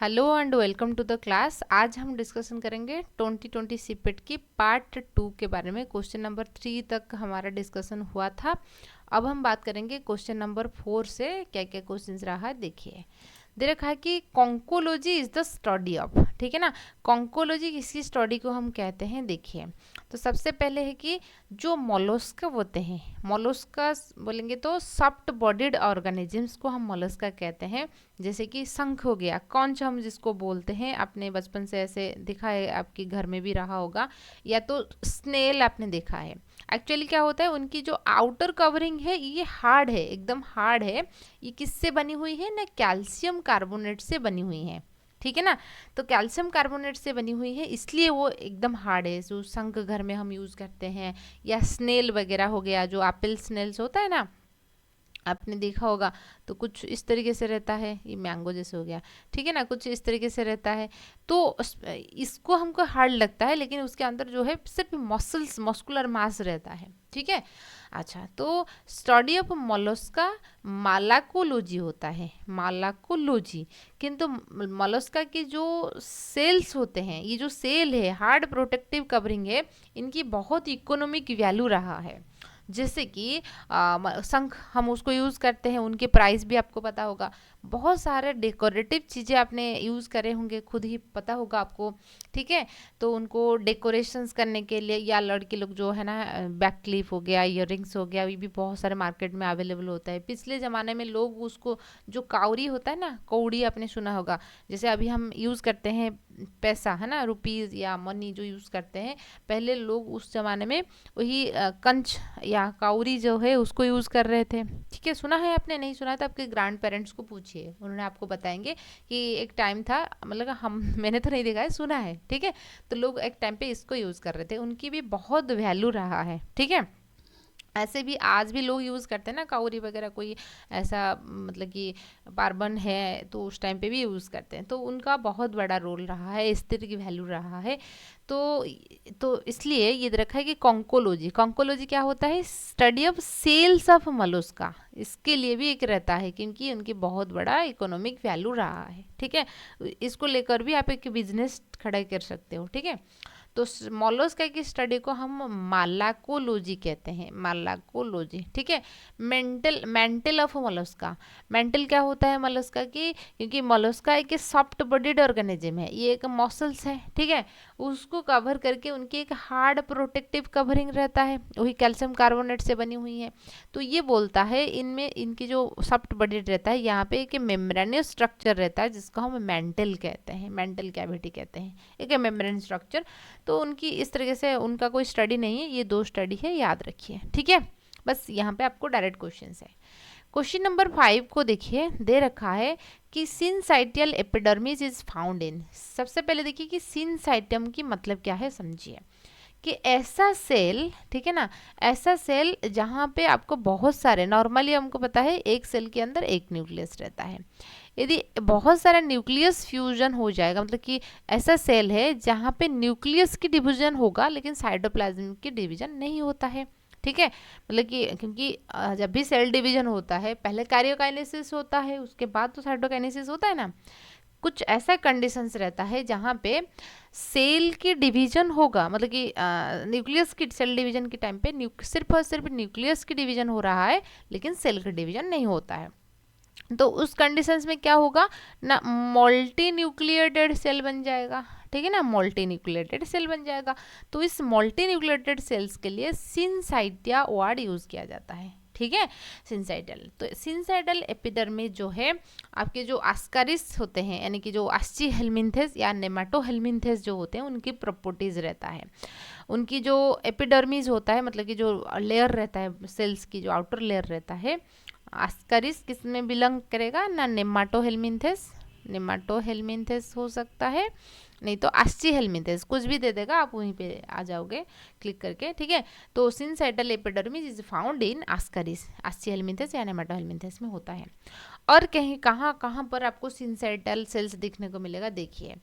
Hello and welcome to the class. आज हम discussion करेंगे 2020 सीपेट की पार्ट 2 के बारे में। क्वेश्चन नंबर 3 तक हमारा डिस्कशन हुआ था। अब हम बात करेंगे क्वेश्चन नंबर 4 से क्या क्या क्वेश्चंस रहा है। देखिए, दे रखा है कि conchology is the study of, ठीक है ना। कॉन्कोलॉजी किसी स्टडी को हम कहते हैं। देखिए, तो सबसे पहले है कि जो मोलस्का होते हैं, मोलस्का बोलेंगे तो सॉफ्ट बॉडीड ऑर्गेनिजम्स को हम मोलस्का कहते हैं। जैसे कि शंख हो गया, कॉन्च हम जिसको बोलते हैं, आपने बचपन से ऐसे देखा है, आपके घर में भी रहा होगा, या तो स्नेल आपने देखा है। एक्चुअली क्या होता है, उनकी जो आउटर कवरिंग है ये हार्ड है, एकदम हार्ड है। ये किससे बनी हुई है ना, कैल्शियम कार्बोनेट से बनी हुई है, ठीक है ना। तो कैल्शियम कार्बोनेट से बनी हुई है, इसलिए वो एकदम हार्ड है। जो शंख घर में हम यूज़ करते हैं, या स्नेल वगैरह हो गया, जो एप्पल स्नेल्स होता है ना, आपने देखा होगा, तो कुछ इस तरीके से रहता है। ये मैंगो जैसे हो गया, ठीक है ना, कुछ इस तरीके से रहता है। तो इसको हमको हार्ड लगता है, लेकिन उसके अंदर जो है सिर्फ मसल्स, मस्कुलर मास रहता है, ठीक है। अच्छा, तो स्टडी ऑफ मोलस्का मालाकोलॉजी होता है, मालाकोलॉजी। किंतु मोलस्का के जो सेल्स होते हैं, ये जो सेल है, हार्ड प्रोटेक्टिव कवरिंग है, इनकी बहुत इकोनॉमिक वैल्यू रहा है। जैसे कि शंख हम उसको यूज़ करते हैं, उनके प्राइस भी आपको पता होगा। बहुत सारे डेकोरेटिव चीज़ें आपने यूज़ करे होंगे, खुद ही पता होगा आपको, ठीक है। तो उनको डेकोरेशंस करने के लिए, या लड़के लोग जो है ना, बैक क्लिप हो गया, इयररिंग्स हो गया, ये भी बहुत सारे मार्केट में अवेलेबल होता है। पिछले ज़माने में लोग उसको, जो काउरी होता है ना, कौड़ी आपने सुना होगा, जैसे अभी हम यूज़ करते हैं पैसा, है ना, रुपीज़ या मनी जो यूज़ करते हैं, पहले लोग उस ज़माने में वही कंच या काउरी जो है उसको यूज़ कर रहे थे, ठीक है। सुना है आपने? नहीं सुना तो आपके ग्रैंड पेरेंट्स को पूछिए, उन्होंने आपको बताएंगे कि एक टाइम था, मतलब हम मैंने तो नहीं देखा है, सुना है, ठीक है। तो लोग एक टाइम पे इसको यूज़ कर रहे थे, उनकी भी बहुत वैल्यू रहा है, ठीक है। ऐसे भी आज भी लोग यूज़ करते हैं ना, काउरी वगैरह, कोई ऐसा मतलब कि पार्बन है तो उस टाइम पे भी यूज़ करते हैं, तो उनका बहुत बड़ा रोल रहा है, इस तरह की वैल्यू रहा है। तो इसलिए ये रखा है कि कॉन्कोलॉजी, कॉन्कोलॉजी क्या होता है, study of shells of Mollusca. इसके लिए भी एक रहता है, क्योंकि उनकी बहुत बड़ा इकोनॉमिक वैल्यू रहा है, ठीक है। इसको लेकर भी आप एक बिजनेस खड़ा कर सकते हो, ठीक है। तो मोलस्का की स्टडी को हम मालाकोलॉजी कहते हैं, मालाकोलॉजी, ठीक है। Mental, mental of Mollusca, mental क्या होता है मोलस्का की, क्योंकि मोलस्का एक सॉफ्ट बॉडीड ऑर्गेनिज्म है, ये एक मसल्स है, ठीक है। उसको कवर करके उनकी एक हार्ड प्रोटेक्टिव कवरिंग रहता है, वही कैल्शियम कार्बोनेट से बनी हुई है। तो ये बोलता है इनमें, इनकी जो सॉफ्ट बॉडीड रहता है, यहाँ पे एक मेम्ब्रेनियस स्ट्रक्चर रहता है, जिसको हम मेंटल कहते हैं, मेंटल कैविटी कहते हैं, एक मेम्ब्रेन स्ट्रक्चर। तो उनकी इस तरीके से उनका कोई स्टडी नहीं है, ये दो स्टडी है, याद रखिए, ठीक है। बस यहाँ पे आपको डायरेक्ट क्वेश्चन है। क्वेश्चन नंबर 5 को देखिए, दे रखा है कि सिनसाइटियल एपिडर्मिस इज फाउंड इन। सबसे पहले देखिए कि सिनसाइटियम की मतलब क्या है, समझिए कि ऐसा सेल, ठीक है ना, ऐसा सेल जहाँ पे आपको बहुत सारे, नॉर्मली हमको पता है एक सेल के अंदर एक न्यूक्लियस रहता है। यदि बहुत सारा न्यूक्लियस फ्यूजन हो जाएगा, मतलब कि ऐसा सेल है जहाँ पे न्यूक्लियस की डिवीजन होगा, लेकिन साइटोप्लाज्म की डिवीजन नहीं होता है, ठीक है। मतलब कि क्योंकि जब भी सेल डिवीजन होता है, पहले कार्योकाइनेसिस होता है, उसके बाद तो साइटोकाइनेसिस होता है ना। कुछ ऐसा कंडीशंस रहता है जहाँ पे सेल की डिवीजन होगा, मतलब कि न्यूक्लियस की सेल डिवीजन के टाइम पे सिर्फ और सिर्फ न्यूक्लियस की डिवीजन हो रहा है, लेकिन सेल का डिवीजन नहीं होता है। तो उस कंडीशंस में क्या होगा ना, मल्टी न्यूक्लिएटेड सेल बन जाएगा, ठीक है ना, मल्टी न्यूक्लिएटेड सेल बन जाएगा। तो इस मल्टी न्यूक्लिएटेड सेल्स के लिए सिनसाइटिया वर्ड यूज किया जाता है, ठीक है, सिनसाइटल। तो सिनसाइटल एपिडर्मिस जो है, आपके जो आस्कारिस होते हैं, यानी कि जो आस्ची हेलमिंथेस या नेमाटो हेलमिंथेस जो होते हैं, उनकी प्रॉपर्टीज रहता है। उनकी जो एपिडर्मिस होता है, मतलब कि जो लेयर रहता है सेल्स की, जो आउटर लेयर रहता है, आस्कारिस किस में बिलोंग करेगा ना, नेमाटोहेलमिंथेस, नेमाटोहेलमिंथेस हो सकता है, नहीं तो आस्ची हेलमिंथेस, कुछ भी दे देगा, आप वहीं पे आ जाओगे क्लिक करके, ठीक है। तो सिनसाइटल एपिडर्मिस इज फाउंड इन आस्कारिस, आस्ची हेलमिंथेस या नेमाटोहेलमिंथेस में होता है। और कहीं कहाँ कहाँ पर आपको सिनसाइटल सेल्स दिखने को मिलेगा, देखिए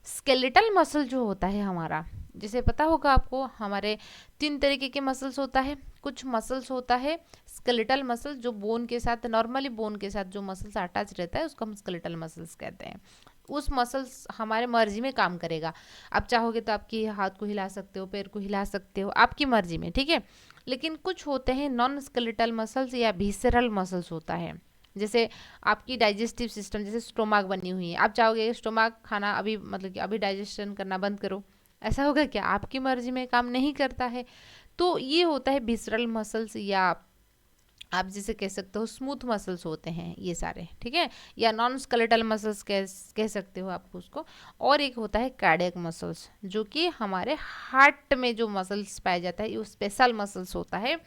स्केलेटल मसल जो होता है हमारा, जैसे पता होगा आपको, हमारे 3 तरीके के मसल्स होता है। कुछ मसल्स होता है स्केलेटल मसल, जो बोन के साथ, नॉर्मली बोन के साथ जो मसल्स अटैच रहता है, उसको हम स्केलेटल मसल्स कहते हैं। उस मसल्स हमारे मर्जी में काम करेगा। आप चाहोगे तो आपकी हाथ को हिला सकते हो, पैर को हिला सकते हो, आपकी मर्जी में, ठीक है। लेकिन कुछ होते हैं नॉन स्केलेटल मसल्स या विसरल मसल्स होता है, जैसे आपकी डाइजेस्टिव सिस्टम, जैसे स्टोमक बनी हुई है, आप चाहोगे स्टोमक खाना अभी मतलब कि अभी डाइजेशन करना बंद करो, ऐसा होगा क्या? आपकी मर्जी में काम नहीं करता है। तो ये होता है विसरल मसल्स, या आप जिसे कह सकते हो स्मूथ मसल्स होते हैं ये सारे, ठीक है, या नॉन स्केलेटल मसल्स कह सकते हो आपको उसको। और एक होता है कार्डियक मसल्स, जो कि हमारे हार्ट में जो मसल्स पाया जाता है, ये स्पेशल मसल्स होता है।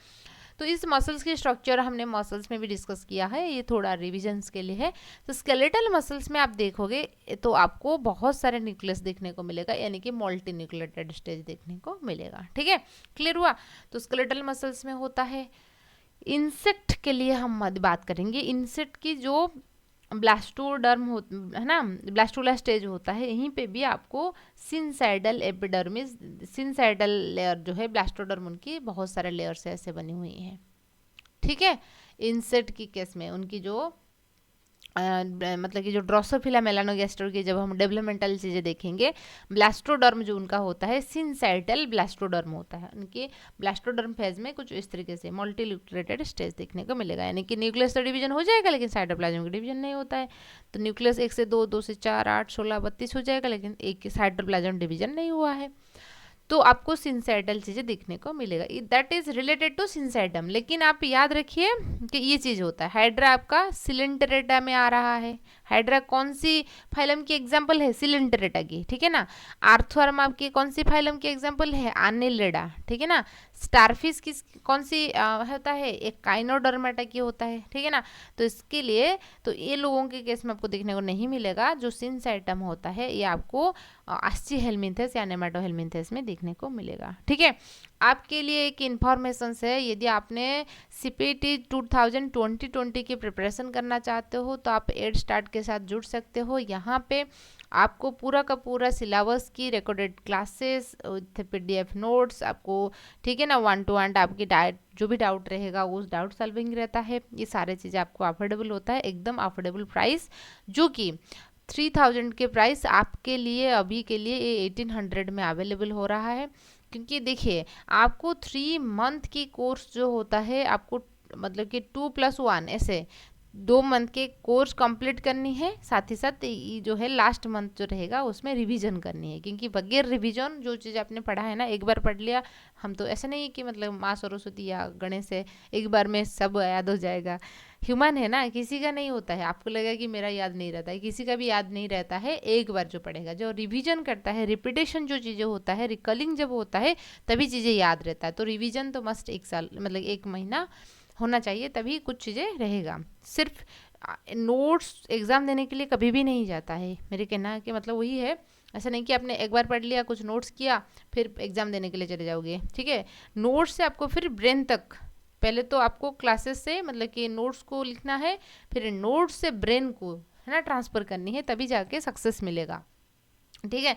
तो इस मसल्स की स्ट्रक्चर हमने मसल्स में भी डिस्कस किया है, ये थोड़ा रिविजन्स के लिए है। तो स्केलेटल मसल्स में आप देखोगे तो आपको बहुत सारे न्यूक्लियस देखने को मिलेगा, यानी कि मल्टी न्यूक्लिएटेड स्टेज देखने को मिलेगा, ठीक है, क्लियर हुआ। तो स्केलेटल मसल्स में होता है। इंसेक्ट के लिए हम बात करेंगे। इंसेक्ट की जो ब्लास्टोडर्म है ना, ब्लास्टोला स्टेज होता है, यहीं पे भी आपको सिनसाइडल एपिडर्मिस, सिनसाइडल लेयर जो है ब्लास्टोडर्म, उनकी बहुत सारे लेयर से ऐसे बनी हुई हैं, ठीक है। इंसेक्ट की केस में उनकी जो मतलब कि जो ड्रोसोफिला मेलानोगैस्टर की जब हम डेवलपमेंटल चीज़ें देखेंगे, ब्लास्टोडर्म जो उनका होता है सिनसाइटल ब्लास्टोडर्म होता है, उनके ब्लास्टोडर्म फेज में कुछ इस तरीके से मल्टीन्यूक्लिएटेड स्टेज देखने को मिलेगा, यानी कि न्यूक्लियस तो डिवीजन हो जाएगा लेकिन साइटोप्लाज्म का डिवीजन नहीं होता है। तो न्यूक्लियस 1 से 2, 2 से 4, 8, 16, 32 हो जाएगा, लेकिन एक साइटोप्लाज्म डिवीजन नहीं हुआ है। तो आपको सिंसाइटल चीज़ें दिखने को मिलेगा, दैट इज रिलेटेड टू सिंसाइटम। लेकिन आप याद रखिए कि ये चीज़ होता है, हाइड्रा आपका सिलेंटरेटा में आ रहा है। हाइड्रा कौन सी फाइलम की एग्जाम्पल है? सिलेंटरेटा की, ठीक है ना। आर्थ्रोवर्म आपकी कौन सी फाइलम की एग्जाम्पल है? आनेलिडा, ठीक है ना। स्टारफिश किस कौन सी होता है? एक काइनोडर्मेटा की होता है, ठीक है ना। तो इसके लिए तो ये लोगों के केस में आपको देखने को नहीं मिलेगा। जो सिंसाइटम होता है ये आपको आस्चिहेलमिन्थेस या नेमाटोहेलमिन्थेस में देखने को मिलेगा, ठीक है। आपके लिए एक इन्फॉर्मेशन है, यदि आपने सीपीटी 2020 की प्रिपरेशन करना चाहते हो तो आप एड स्टार्ट के साथ जुड़ सकते हो। यहाँ पे आपको पूरा का पूरा सिलेबस की recorded classes with PDF notes आपको, ठीक है ना, 1 to 1 आपकी जो भी डाउट रहेगा उस डाउट सॉल्विंग रहता है। ये सारे चीज़ें आपको अफोर्डेबल होता है, एकदम अफोर्डेबल प्राइस, जो कि 3000 के प्राइस आपके लिए अभी के लिए ये 1800 में अवेलेबल हो रहा है। क्योंकि देखिए आपको 3 मंथ की कोर्स जो होता है, आपको मतलब कि 2+1 ऐसे 2 मंथ के कोर्स कंप्लीट करनी है, साथ ही साथ ये जो है लास्ट मंथ जो रहेगा उसमें रिवीजन करनी है। क्योंकि बगैर रिवीजन जो चीज़ आपने पढ़ा है ना, एक बार पढ़ लिया, हम तो ऐसा नहीं है कि मतलब माँ सरस्वती या गणेश है एक बार में सब याद हो जाएगा। ह्यूमन है ना, किसी का नहीं होता है। आपको लगेगा कि मेरा याद नहीं रहता है, किसी का भी याद नहीं रहता है। एक बार जो पढ़ेगा, जो रिवीजन करता है, रिपीटेशन जो चीज़ें होता है, रिकलिंग जब होता है तभी चीज़ें याद रहता है। तो रिवीजन तो मस्ट 1 साल मतलब 1 महीना होना चाहिए, तभी कुछ चीज़ें रहेगा। सिर्फ नोट्स एग्ज़ाम देने के लिए कभी भी नहीं जाता है, मेरे कहना कि मतलब वही है। ऐसा नहीं कि आपने एक बार पढ़ लिया, कुछ नोट्स किया, फिर एग्ज़ाम देने के लिए चले जाओगे, ठीक है। नोट्स से आपको फिर ब्रेन तक, पहले तो आपको क्लासेस से मतलब कि नोट्स को लिखना है, फिर नोट्स से ब्रेन को है ना ट्रांसफ़र करनी है, तभी जाके सक्सेस मिलेगा, ठीक है।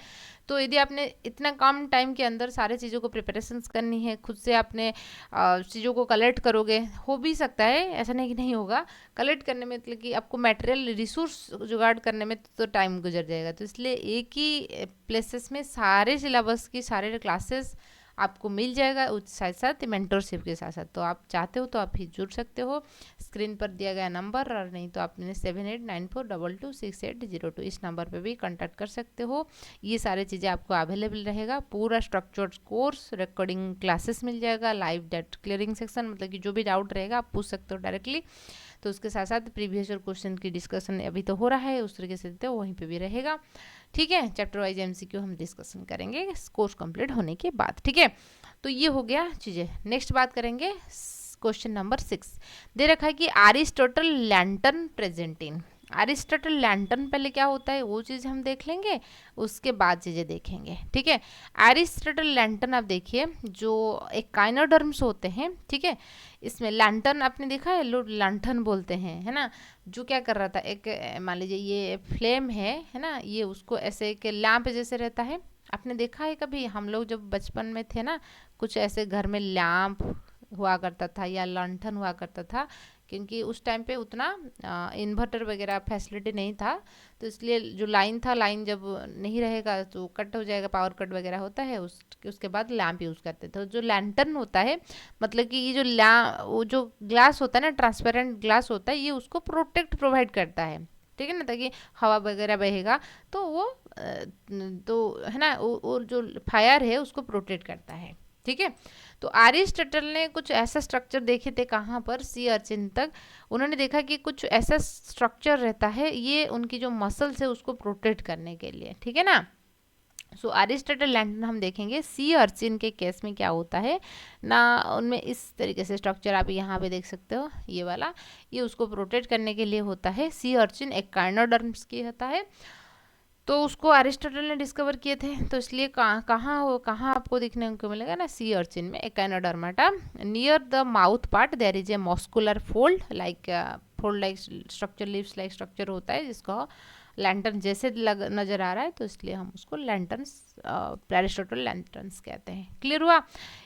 तो यदि आपने इतना कम टाइम के अंदर सारे चीज़ों को प्रिपरेशंस करनी है, खुद से आपने चीज़ों को कलेक्ट करोगे, हो भी सकता है, ऐसा नहीं कि नहीं होगा। कलेक्ट करने में मतलब कि आपको मटेरियल रिसोर्स जुगाड़ करने में तो टाइम गुजर जाएगा। तो इसलिए एक ही प्लेसेस में सारे सिलेबस की सारे क्लासेस आपको मिल जाएगा, उस साथ साथ मेंटरशिप के साथ साथ। तो आप चाहते हो तो आप भी जुड़ सकते हो, स्क्रीन पर दिया गया नंबर, और नहीं तो आपने 7894226802 इस नंबर पे भी कांटेक्ट कर सकते हो। ये सारी चीज़ें आपको अवेलेबल रहेगा, पूरा स्ट्रक्चर्ड कोर्स, रिकॉर्डिंग क्लासेस मिल जाएगा, लाइव डाउट क्लियरिंग सेक्शन, मतलब कि जो भी डाउट रहेगा आप पूछ सकते हो डायरेक्टली। तो उसके साथ साथ प्रीवियस ईयर क्वेश्चन की डिस्कशन अभी तो हो रहा है, उस तरीके से तो वहीं पे भी रहेगा, ठीक है। चैप्टर वाइज एमसीक्यू हम डिस्कशन करेंगे कोर्स कंप्लीट होने के बाद, ठीक है। तो ये हो गया चीज़ें। नेक्स्ट बात करेंगे क्वेश्चन नंबर 6, दे रखा है कि Aristotle lantern present in. Aristotle lantern पहले क्या होता है वो चीज़ हम देख लेंगे, उसके बाद चीज़ें देखेंगे, ठीक है। अरिस्टोटल लैंटर्न आप देखिए, जो एक काइनोडर्म्स होते हैं, ठीक है। इसमें लैंटर्न आपने देखा है, लोग लैंटर्न बोलते हैं, है ना। जो क्या कर रहा था, एक मान लीजिए ये फ्लेम है ना, ये उसको ऐसे एक लैंप जैसे रहता है। आपने देखा है कभी, हम लोग जब बचपन में थे ना, कुछ ऐसे घर में लैंप हुआ करता था या लंठन हुआ करता था क्योंकि उस टाइम पे उतना इन्वर्टर वगैरह फैसिलिटी नहीं था, तो इसलिए जो लाइन था, लाइन जब नहीं रहेगा तो कट हो जाएगा, पावर कट वगैरह होता है, उसके बाद लैंप यूज़ करते थे। जो लैंटर्न होता है, मतलब कि ये जो वो जो ग्लास होता है ना, ट्रांसपेरेंट ग्लास होता है, ये उसको प्रोटेक्ट प्रोवाइड करता है, ठीक है ना, ताकि हवा वगैरह बहेगा तो वो तो है ना, वो जो फायर है उसको प्रोटेक्ट करता है, ठीक है। तो एरिस्टटल ने कुछ ऐसा स्ट्रक्चर देखे थे, कहाँ पर, सी अर्चिन तक। उन्होंने देखा कि कुछ ऐसा स्ट्रक्चर रहता है, ये उनकी जो मसल्स है उसको प्रोटेक्ट करने के लिए, ठीक है ना। सो अरिस्टोटल लैंटर्न हम देखेंगे। सी अर्चिन के केस में क्या होता है ना, उनमें इस तरीके से स्ट्रक्चर आप यहाँ पे देख सकते हो, ये वाला, ये उसको प्रोटेक्ट करने के लिए होता है। सी अर्चिन एक कार्नोडर्म्स की होता है, तो उसको अरिस्टोटल ने डिस्कवर किए थे, तो इसलिए कहाँ आपको दिखने को मिलेगा ना, सी अर्चिन में Echinodermata. Near the mouth part there is a muscular fold like structure, leaves like structure होता है, जिसको लैंटर्न जैसे नजर आ रहा है, तो इसलिए हम उसको लैंटर्न्स, अरिस्टोटल लैंटर्न्स कहते हैं। क्लियर हुआ?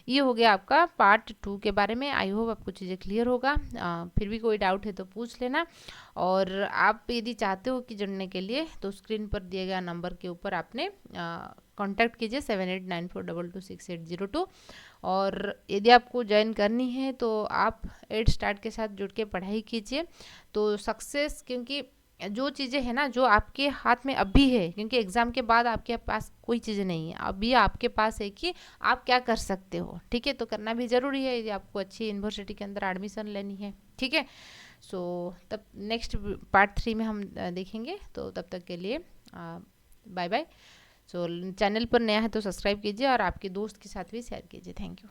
ये हो गया आपका पार्ट 2 के बारे में। आई होप आपको चीज़ें क्लियर होगा। फिर भी कोई डाउट है तो पूछ लेना, और आप यदि चाहते हो कि जुड़ने के लिए, तो स्क्रीन पर दिए गए नंबर के ऊपर आपने कांटेक्ट कीजिए 7894226802। और यदि आपको ज्वाइन करनी है तो आप 8 स्टार्ट के साथ जुड़ के पढ़ाई कीजिए, तो सक्सेस, क्योंकि जो चीज़ें हैं ना, जो आपके हाथ में अभी है, क्योंकि एग्ज़ाम के बाद आपके पास कोई चीज़ें नहीं है, अभी आपके पास है कि आप क्या कर सकते हो, ठीक है। तो करना भी ज़रूरी है यदि आपको अच्छी यूनिवर्सिटी के अंदर एडमिशन लेनी है, ठीक है। सो तब नेक्स्ट पार्ट 3 में हम देखेंगे, तो तब तक के लिए बाय बाय। सो चैनल पर नया है तो सब्सक्राइब कीजिए और आपके दोस्त के साथ भी शेयर कीजिए। Thank you.